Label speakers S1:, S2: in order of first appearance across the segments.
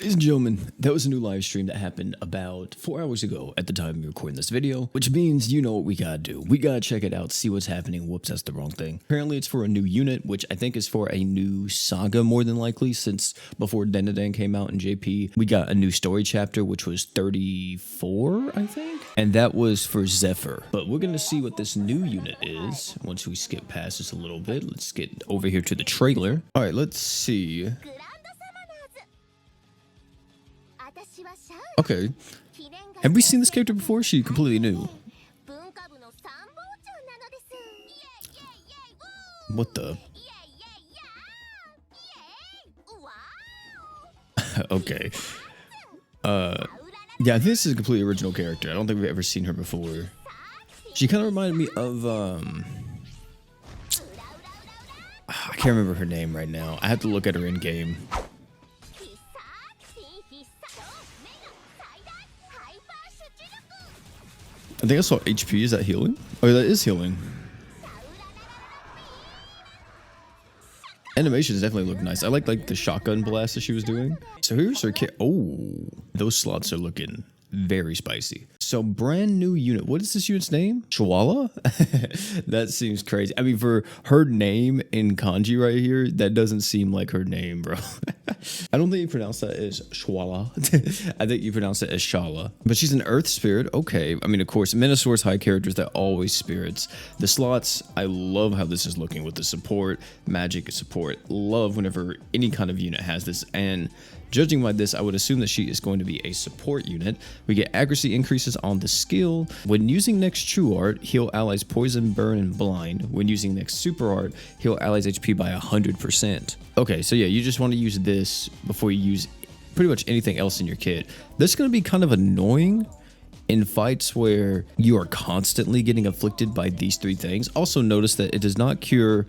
S1: Ladies and gentlemen, that was a new live stream that happened about 4 hours ago at the time we recording this video, which means you know what we gotta do. We gotta check it out, see what's happening. Whoops, that's the wrong thing. Apparently it's for a new unit, which I think is for a new saga more than likely, since before Denadan came out in JP, we got a new story chapter, which was 34, I think? And that was for Zephyr. But we're gonna see what this new unit is once we skip past this a little bit. Let's get over here to the trailer. All right, let's see. Okay. Have we seen this character before? She completely new. What the? Okay. Yeah, I think this is a completely original character. I don't think we've ever seen her before. She kind of reminded me of, I can't remember her name right now. I have to look at her in game. I think I saw HP. Is that healing? Oh, that is healing. Animations definitely look nice. I like the shotgun blast that she was doing. So here's her kit. Oh, those slots are looking very spicy. So brand new unit. What is this unit's name? Shaula? That seems crazy. I mean, for her name in kanji right here, that doesn't seem like her name, bro. I don't think you pronounce that as Shaula. I think you pronounce it as Shaula. But she's an earth spirit. Okay. I mean, of course, Minosaur's high characters, they're always spirits. The slots, I love how this is looking with the support, magic support. Love whenever any kind of unit has this. And judging by this, I would assume that she is going to be a support unit. We get accuracy increases on the skill. When using next true art, heal allies poison, burn, and blind. When using next super art, heal allies HP by 100%. Okay, so yeah, you just want to use this before you use pretty much anything else in your kit. This is going to be kind of annoying in fights where you are constantly getting afflicted by these three things. Also notice that it does not cure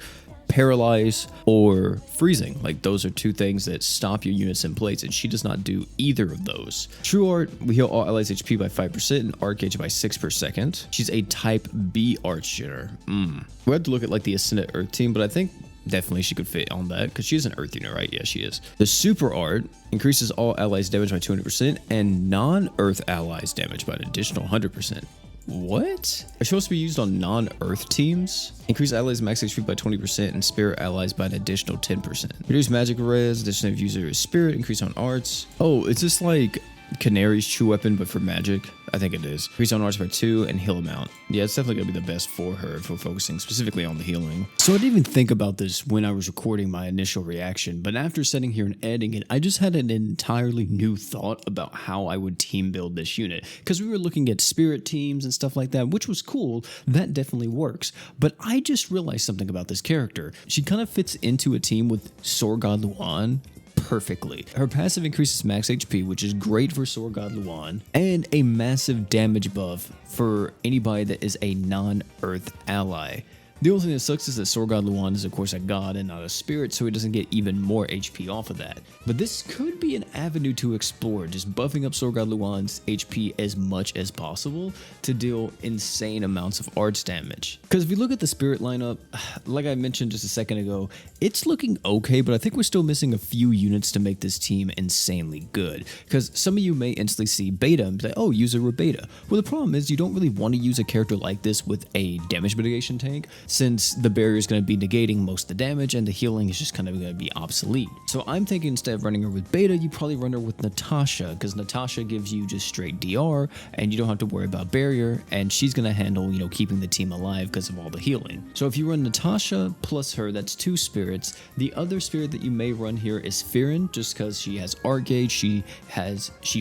S1: paralyze or freezing. Like, those are two things that stop your units in place, and she does not do either of those. True art, we heal all allies HP by 5% and arc gauge by 6 per second. She's a type B archer. We have to look at like the Ascendant Earth team, but I think definitely she could fit on that because she's an Earth unit, right? Yeah, she is. The super art increases all allies damage by 200% and non-Earth allies damage by an additional 100%. What? Are supposed to be used on non-Earth teams? Increase allies max HP by 20% and spirit allies by an additional 10%. Reduce magic res, addition of user is spirit, increase on arts. Oh, it's just like Canary's true weapon, but for magic. I think it is. Increase on arts by 2 and heal amount. Yeah, it's definitely gonna be the best for her if we're focusing specifically on the healing. So I didn't even think about this when I was recording my initial reaction, but after sitting here and editing it, I just had an entirely new thought about how I would team build this unit. Because we were looking at spirit teams and stuff like that, which was cool. That definitely works. But I just realized something about this character. She kind of fits into a team with Sword God Luan perfectly. Her passive increases max HP, which is great for Sword God Luan, and a massive damage buff for anybody that is a non-Earth ally. The only thing that sucks is that Sword God Luan is of course a god and not a spirit, so he doesn't get even more HP off of that. But this could be an avenue to explore, just buffing up Sword God Luan's HP as much as possible to deal insane amounts of arts damage. Because if you look at the spirit lineup, like I mentioned just a second ago, it's looking okay, but I think we're still missing a few units to make this team insanely good. Because some of you may instantly see beta and be like, oh, use a beta. Well, the problem is you don't really want to use a character like this with a damage mitigation tank, since the barrier is going to be negating most of the damage and the healing is just kind of going to be obsolete. So I'm thinking instead of running her with beta, you probably run her with Natasha, because Natasha gives you just straight DR and you don't have to worry about barrier, and she's going to handle, you know, keeping the team alive because of all the healing. So if you run Natasha plus her, that's 2 spirits. The other spirit that you may run here is Firin, just because she has art gauge, she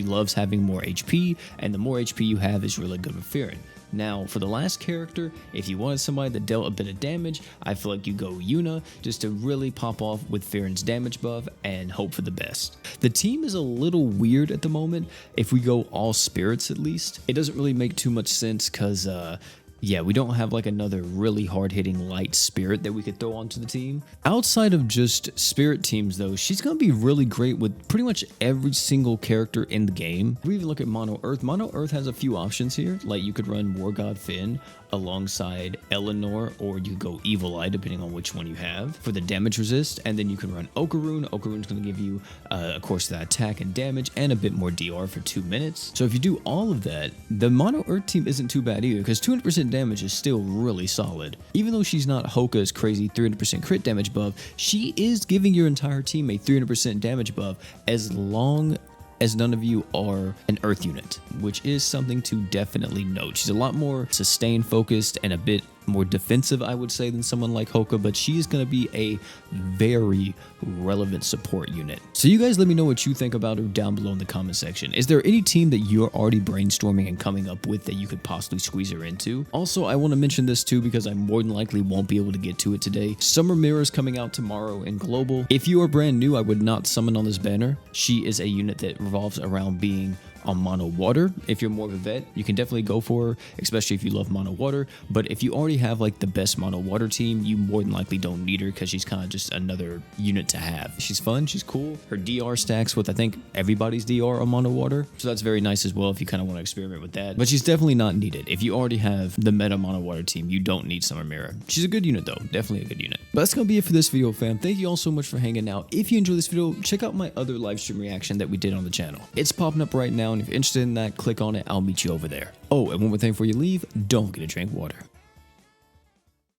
S1: loves having more HP, and the more HP you have is really good with Firin. Now, for the last character, if you wanted somebody that dealt a bit of damage, I feel like you go Yuna, just to really pop off with Firin's damage buff and hope for the best. The team is a little weird at the moment. If we go all spirits at least, it doesn't really make too much sense because Yeah, we don't have like another really hard-hitting light spirit that we could throw onto the team. Outside of just spirit teams though, she's gonna be really great with pretty much every single character in the game. If we even look at Mono Earth, Mono Earth has a few options here. Like you could run War God Finn alongside Eleanor, or you go Evil Eye depending on which one you have for the damage resist, and then you can run Okaroon. Okaroon's going to give you of course that attack and damage and a bit more DR for 2 minutes. So if you do all of that, the Mono Earth team isn't too bad either, because 200% damage is still really solid. Even though she's not Hoka's crazy 300% crit damage buff, she is giving your entire team a 300% damage buff as long as none of you are an Earth unit, which is something to definitely note. She's a lot more sustain focused and a bit more defensive, I would say, than someone like Hoka, but she is going to be a very relevant support unit. So you guys let me know what you think about her down below in the comment section. Is there any team that you're already brainstorming and coming up with that you could possibly squeeze her into? Also, I want to mention this too because I more than likely won't be able to get to it today. Summer Mirror is coming out tomorrow in Global. If you are brand new, I would not summon on this banner. She is a unit that revolves around being on mono water. If you're more of a vet, you can definitely go for her, especially if you love mono water. But if you already have like the best mono water team, you more than likely don't need her because she's kind of just another unit to have. She's fun, she's cool. Her DR stacks with I think everybody's DR on mono water, so that's very nice as well if you kind of want to experiment with that. But she's definitely not needed. If you already have the meta mono water team, you don't need Summer Mirror. She's a good unit though, definitely a good unit. But that's gonna be it for this video, fam. Thank you all so much for hanging out. If you enjoyed this video, check out my other live stream reaction that we did on the channel. It's popping up right now, and if you're interested in that, click on it. I'll meet you over there. Oh, and one more thing before you leave, don't forget to drink water.